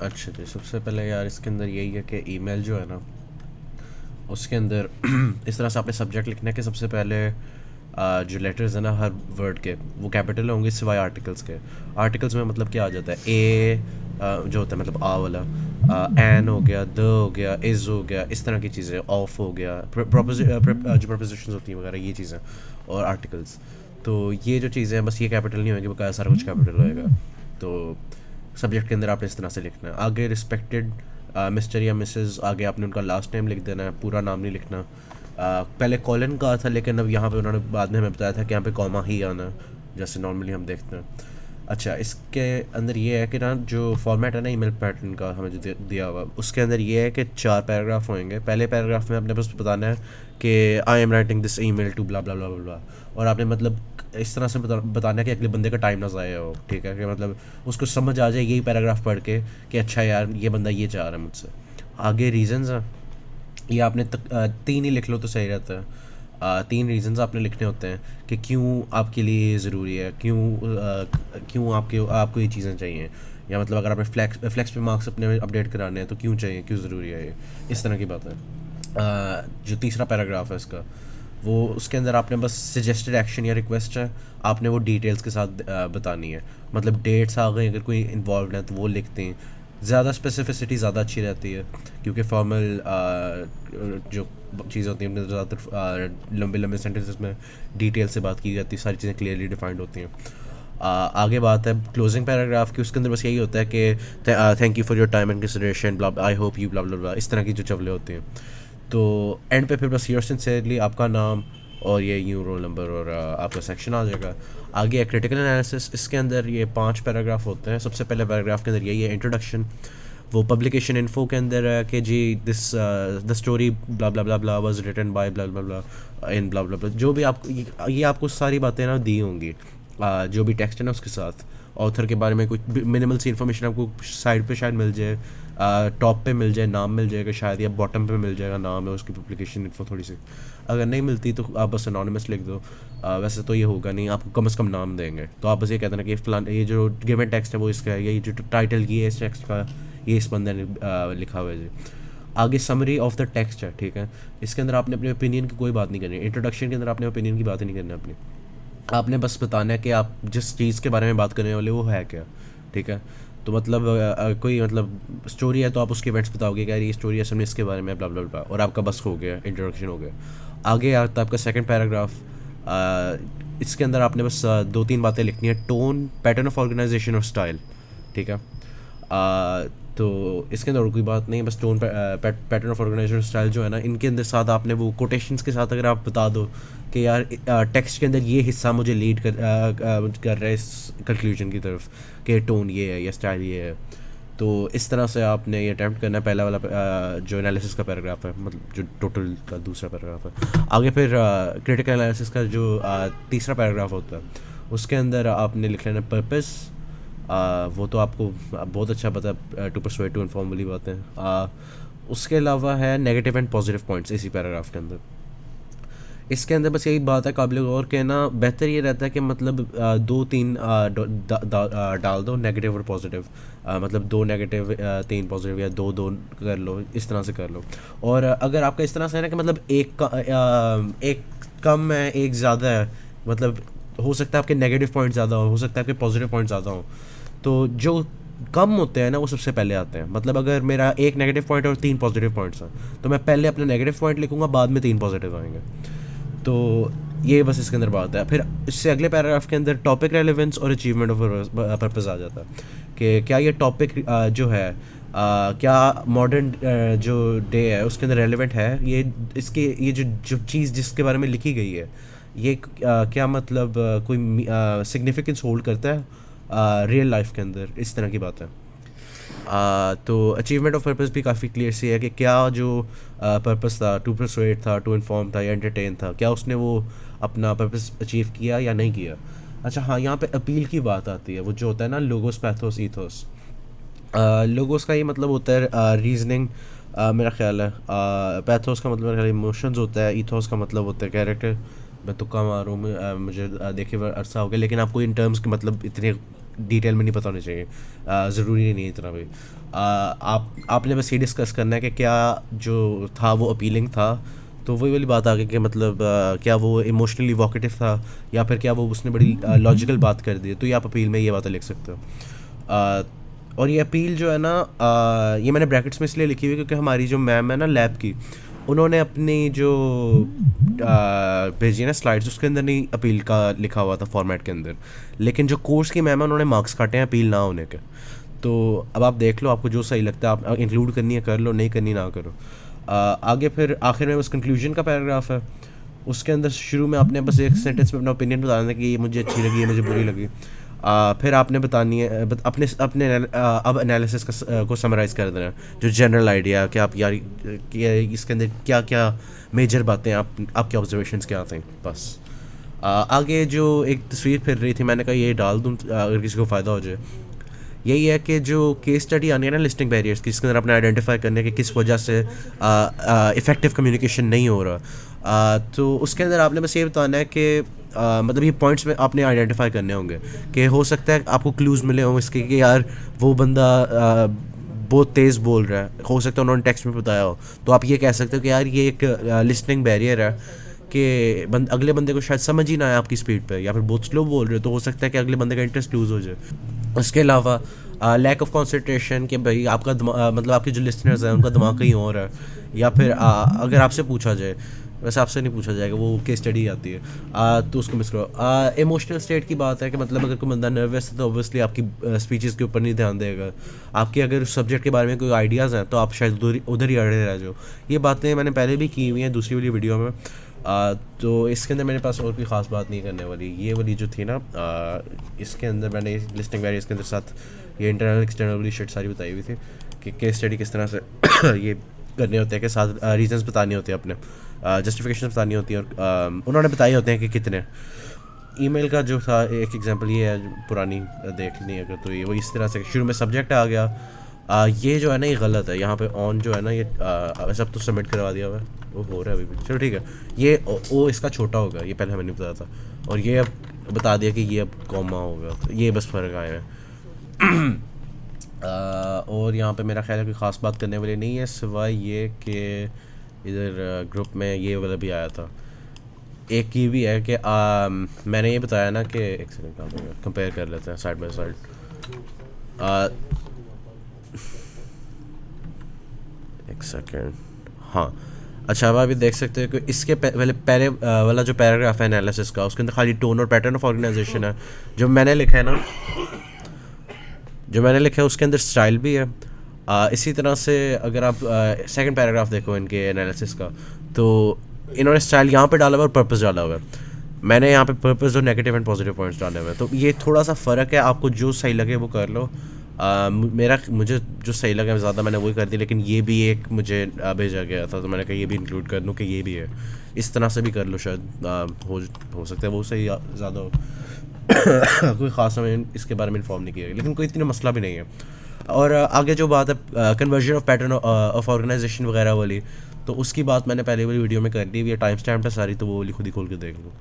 अच्छा जी, सबसे पहले यार इसके अंदर यही है कि ईमेल जो है ना, उसके अंदर इस तरह से आपने सब्जेक्ट लिखना है कि सबसे पहले जो लेटर्स है ना हर वर्ड के, वो कैपिटल होंगे सिवाय आर्टिकल्स के। आर्टिकल्स में मतलब क्या आ जाता है, ए जो होता है मतलब आ वाला, एन हो गया, द हो गया, इज़ हो गया, इस तरह की चीज़ें, ऑफ हो गया, जो प्रपोजिशंस होती हैं वगैरह, ये चीज़ें और आर्टिकल्स। तो ये जो चीज़ें हैं बस ये कैपिटल नहीं होंगी, बकाया सारा कुछ कैपिटल होएगा। तो सब्जेक्ट के अंदर आपने इस तरह से लिखना है। आगे रिस्पेक्टेड मिस्टर या मिसेस, आगे आपने उनका लास्ट नेम लिख देना है, पूरा नाम नहीं लिखना। पहले कॉलन का था, लेकिन अब यहाँ पे उन्होंने बाद में हमें बताया था कि यहाँ पे कॉमा ही आना है, जैसे नॉर्मली हम देखते हैं। अच्छा, इसके अंदर ये है कि ना जो फॉर्मेट है ना ईमेल पैटर्न का हमें जो दिया हुआ, उसके अंदर ये है कि 4 पैराग्राफ होंगे। पहले पैराग्राफ में आपने बस बताना है कि I am writing this email to blah blah blah blah, और आपने मतलब इस तरह से बताना है कि अगले बंदे का टाइम ना ज़ाया हो, ठीक है, कि मतलब उसको समझ आ जाए यही पैराग्राफ पढ़ के कि अच्छा यार ये बंदा ये चाह रहा है मुझसे। आगे रीजंस हैं, ये आपने 3 ही लिख लो तो सही रहता है। 3 रीजंस आपने लिखने होते हैं कि क्यों आपके लिए ये ज़रूरी है, क्यों आपको ये चीज़ें चाहिए, या मतलब अगर आपने फ्लेक्स पे मार्क्स अपने अपडेट कराने हैं तो क्यों चाहिए, क्यों ज़रूरी है ये, इस तरह की बात है। जो तीसरा पैराग्राफ है इसका, वो उसके अंदर आपने बस सजेस्टेड एक्शन या रिक्वेस्ट है, आपने वो डिटेल्स के साथ बतानी है। मतलब डेट्स आ गई, अगर कोई इन्वॉल्व है तो वो लिखते हैं। ज़्यादा स्पेसिफिसिटी ज़्यादा अच्छी रहती है, क्योंकि फॉर्मल जो चीज़ें होती हैं उनमें ज़्यादातर लंबे लंबे सेंटेंसेस में डिटेल से बात की जाती है, सारी चीज़ें क्लियरली डिफाइंड होती हैं। आगे बात है क्लोजिंग पैराग्राफ की, उसके अंदर बस यही होता है कि thank you for your time and consideration, blah I hope you, blah blah blah, इस तरह की जो चवले होती हैं। तो एंड पे फिर बस योर सिंसियरली, आपका नाम और ये यूँ रोल नंबर और आपका सेक्शन आ जाएगा। आगे क्रिटिकल एनालिसिस, इसके अंदर ये 5 पैराग्राफ होते हैं। सबसे पहले पैराग्राफ के अंदर यही है इंट्रोडक्शन, वो पब्लिकेशन इन्फो के अंदर है कि जी this the story blah blah blah blah was written by blah blah blah in blah blah blah, जो भी आपको ये आपको सारी बातें ना दी होंगी, जो भी टेक्स्ट है ना उसके साथ। ऑथर के बारे में कुछ मिनिमल सी इन्फॉर्मेशन आपको साइड पे शायद मिल जाए, टॉप पे मिल जाए, नाम मिल जाएगा शायद, या बॉटम पे मिल जाएगा नाम है उसकी, पब्लिकेशन इन्फो थोड़ी सी। अगर नहीं मिलती तो आप बस अनोनिमस लिख दो। वैसे तो ये होगा नहीं, आपको कम से कम नाम देंगे, तो आप बस ये कहते हैं कि फ़लान ये जो गिवन टेक्स्ट है वो इसका है, ये जो टाइटल की है इस टेक्स्ट का, ये इस बंदे ने लिखा हुआ है जी। आगे समरी ऑफ द टेक्स्ट है, ठीक है। इसके अंदर आपने अपने ओपिनियन की कोई बात नहीं करनी। इंट्रोडक्शन के अंदर आपने ओपिनियन की बात ही नहीं करनी अपनी, आपने बस बताना है कि आप जिस चीज़ के बारे में बात करने वाले वो है क्या, ठीक है। तो मतलब कोई मतलब स्टोरी है तो आप उसके इवेंट्स बताओगे कि यार ये स्टोरी असल में इसके बारे में ब्ला ब्ला ब्ला, और आपका बस हो गया, इंट्रोडक्शन हो गया। आगे आता है आपका सेकंड पैराग्राफ। इसके अंदर आपने बस 2-3 बातें लिखनी है, टोन, पैटर्न ऑफ ऑर्गेनाइजेशन और स्टाइल, ठीक है। तो इसके अंदर और कोई बात नहीं, बस tone, pattern of organization style जो है ना, इनके अंदर साथ आपने वो कोटेशंस के साथ अगर आप बता दो कि यार टेक्स्ट के अंदर ये हिस्सा मुझे लीड कर रहा है इस कंक्लूजन की तरफ कि टोन ये है या स्टाइल ये है। तो इस तरह से आपने ये अटैम्प्ट करना है। पहला वाला जो एनालिसिस का पैराग्राफ है, मतलब जो टोटल का दूसरा पैराग्राफ है। आगे फिर क्रिटिकल एनालिसिस का जो तीसरा पैराग्राफ होता है, उसके अंदर आपने लिख लेना पर्पस। वो तो आपको बहुत अच्छा पता है, टू परसुएड टू इन्फॉर्म वाली बातें। उसके अलावा है नेगेटिव एंड पॉजिटिव पॉइंट्स इसी पैराग्राफ के अंदर। इसके अंदर बस यही बात है काबिल गौर के ना, बेहतर ये रहता है कि मतलब 2-3 डाल दो, नेगेटिव और पॉजिटिव। मतलब 2 नेगेटिव 3 पॉजिटिव, या 2-2 कर लो, इस तरह से कर लो। और अगर आपका इस तरह से है ना कि मतलब एक कम है एक ज़्यादा है, मतलब हो सकता है आपके नेगेटिव पॉइंट ज़्यादा हो सकता है आपके पॉजिटिव पॉइंट ज़्यादा हो, तो जो कम होते हैं ना वो सबसे पहले आते हैं। मतलब अगर मेरा 1 नेगेटिव पॉइंट और 3 पॉजिटिव पॉइंट्स हैं, तो मैं पहले अपना नेगेटिव पॉइंट लिखूंगा, बाद में 3 पॉजिटिव आएंगे। तो ये बस इसके अंदर बात है। फिर इससे अगले पैराग्राफ के अंदर टॉपिक रेलेवेंस और अचीवमेंट ऑफ पर्पस आ जाता है कि क्या ये टॉपिक जो है क्या मॉडर्न जो डे है उसके अंदर रेलेवेंट है, ये जो चीज़ जिसके बारे में लिखी गई है ये क्या मतलब कोई सिग्निफिकेंस होल्ड करता है रियल लाइफ के अंदर, इस तरह की बात है। तो अचीवमेंट ऑफ पर्पस भी काफ़ी क्लियर सी है कि क्या जो पर्पस था, टू परसुएड था, टू इन्फॉर्म था या एंटरटेन था, क्या उसने वो अपना पर्पस अचीव किया या नहीं किया। अच्छा हाँ, यहाँ पे अपील की बात आती है, वो जो होता है ना लोगोस, पैथोस, ईथोस। लोगोस का ये मतलब होता है रीजनिंग, मेरा ख्याल है। पैथोस का मतलब मेरा ख्याल इमोशंस होता है, ईथोस का मतलब होता है कैरेक्टर। मैं तुक्का मारूँ, मुझे देखे हुए अरसा हो गया, लेकिन आपको इन टर्म्स के मतलब इतने डिटेल में नहीं पता होनी चाहिए, ज़रूरी नहीं है इतना भी। आपने बस ये डिस्कस करना है कि क्या जो था वो अपीलिंग था, तो वही वाली बात आ गई कि मतलब क्या वो इमोशनली इवोकेटिव था या फिर क्या वो उसने बड़ी लॉजिकल बात कर दी, तो ये आप अपील में ये बातें लिख सकते हो। अ, और ये अपील जो है ना, ये मैंने ब्रैकेट्स में इसलिए लिखी हुई क्योंकि हमारी जो मैम है ना लैब की, उन्होंने अपनी जो भेजी है ना स्लाइड्स, उसके अंदर नहीं अपील का लिखा हुआ था फॉर्मेट के अंदर, लेकिन जो कोर्स की मैम है उन्होंने मार्क्स काटे हैं अपील ना होने के। तो अब आप देख लो आपको जो सही लगता है, आप इंक्लूड करनी है कर लो, नहीं करनी ना करो। आगे फिर आखिर में बस कंक्लूजन का पैराग्राफ है, उसके अंदर शुरू में आपने बस एक सेंटेंस में अपना ओपिनियन बताना है कि ये मुझे अच्छी लगी, ये मुझे बुरी लगी। फिर आपने बतानी है अपने अपने अब एनालिसिस को समराइज़ कर देना है, जो जनरल आइडिया कि आप यार कि इसके अंदर क्या क्या मेजर बातें आपके ऑब्जर्वेशंस क्या थे बस। आगे जो एक तस्वीर फिर रही थी, मैंने कहा ये डाल दूँ अगर किसी को फ़ायदा हो जाए। यही है कि जो केस स्टडी आनी है ना लिस्टिंग बैरियर्स की, इसके अंदर आपने आइडेंटिफाई करने कि किस वजह से इफ़ेक्टिव कम्युनिकेशन नहीं हो रहा। तो उसके अंदर आपने बस ये बताना है कि मतलब ये पॉइंट्स में आपने आइडेंटिफाई करने होंगे कि हो सकता है आपको क्लूज़ मिले हों इसके कि यार वो बंदा बहुत तेज़ बोल रहा है, हो सकता है उन्होंने टेक्स्ट में बताया हो, तो आप ये कह सकते हो कि यार ये एक लिस्टिंग बैरियर है कि अगले बंदे को शायद समझ ही ना आए आपकी स्पीड पे, या फिर बहुत स्लो बोल रहे हो तो हो सकता है कि अगले बंदे का इंटरेस्ट लूज़ हो जाए। उसके अलावा लैक ऑफ कंसंट्रेशन, कि भाई आपका मतलब आपके जो लिसनर्स हैं उनका दिमाग कहीं और है, या फिर अगर आपसे पूछा जाए, वैसे आपसे नहीं पूछा जाएगा, वो केस स्टडी आती है, तो उसको मिस करो। इमोशनल स्टेट की बात है कि मतलब अगर कोई बंदा नर्वस है तो ऑब्वियसली आपकी स्पीचेस के ऊपर नहीं ध्यान देगा, आपके अगर सब्जेक्ट के बारे में कोई आइडियाज़ हैं तो आप शायद उधर ही अड़े रह जाओ। ये बातें मैंने पहले भी की हुई हैं दूसरी वाली वीडियो में। तो इसके अंदर मेरे पास और कोई ख़ास बात नहीं करने वाली। ये वाली जो थी ना, इसके अंदर मैंने लिस्टिंग वेरियस के अंदर साथ ये इंटरनल एक्सटर्नल वाली शिट सारी बताई हुई थी कि केस स्टडी किस तरह से ये करने होते हैं, कि साथ रीजंस बताने होते हैं, अपने जस्टिफिकेशन बतानी होती है, और उन्होंने बताए होते हैं कि कितने। ईमेल का जो था एक एग्जांपल ये है, पुरानी देख ली अगर, तो ये वो इस तरह से शुरू में सब्जेक्ट आ गया। ये जो है ना ये गलत है, यहाँ पे ऑन जो है ना ये वैसे अब तो सबमिट करवा दिया हुआ है, वो हो रहा है अभी भी, चलो ठीक है। ये ओ इसका छोटा होगा, ये पहले हमें नहीं पता था, और ये अब बता दिया कि ये अब कॉमा होगा, तो ये बस फ़र्क आया है। और यहाँ पे मेरा ख्याल है कोई ख़ास बात करने वाली नहीं है, सिवाय ये कि इधर ग्रुप में ये वाला भी आया था। एक ये भी है कि मैंने ये बताया ना कि एक सेकंड काम होगा, कंपेयर कर लेते हैं साइड बाय साइड। एक सेकंड, हाँ अच्छा, अब आप ये देख सकते हो कि इसके पहले वाला जो पैराग्राफ है एनालिसिस का, उसके अंदर खाली टोन और पैटर्न ऑफ ऑर्गेनाइजेशन है। जो मैंने लिखा है ना, जो मैंने लिखा है उसके अंदर स्टाइल भी है। इसी तरह से अगर आप सेकंड पैराग्राफ देखो इनके एनालिसिस का, तो इन्होंने स्टाइल यहाँ पे डाला हुआ है और पर्पस डाला हुआ है। मैंने यहाँ पे पर्पस और नेगेटिव एंड पॉजिटिव पॉइंट्स डाले हुए हैं, तो ये थोड़ा सा फ़र्क है, आपको जो सही लगे वो कर लो। मुझे जो सही लगा ज़्यादा मैंने वही कर दी, लेकिन ये भी एक मुझे भेजा गया था तो मैंने कहा ये भी इंक्लूड कर दूँ कि ये भी है, इस तरह से भी कर लो, शायद हो सकता है वो सही ज़्यादा हो। कोई ख़ास हमें इसके बारे में इन्फॉर्म नहीं किया गया, लेकिन कोई इतना मसला भी नहीं है। और आगे जो बात है conversion of pattern of organization वगैरह वाली, तो उसकी बात मैंने पहले वाली वीडियो में कर दी हुई है, टाइम स्टैम्प है सारी, तो वो वाली खुद ही खोल के देख लो।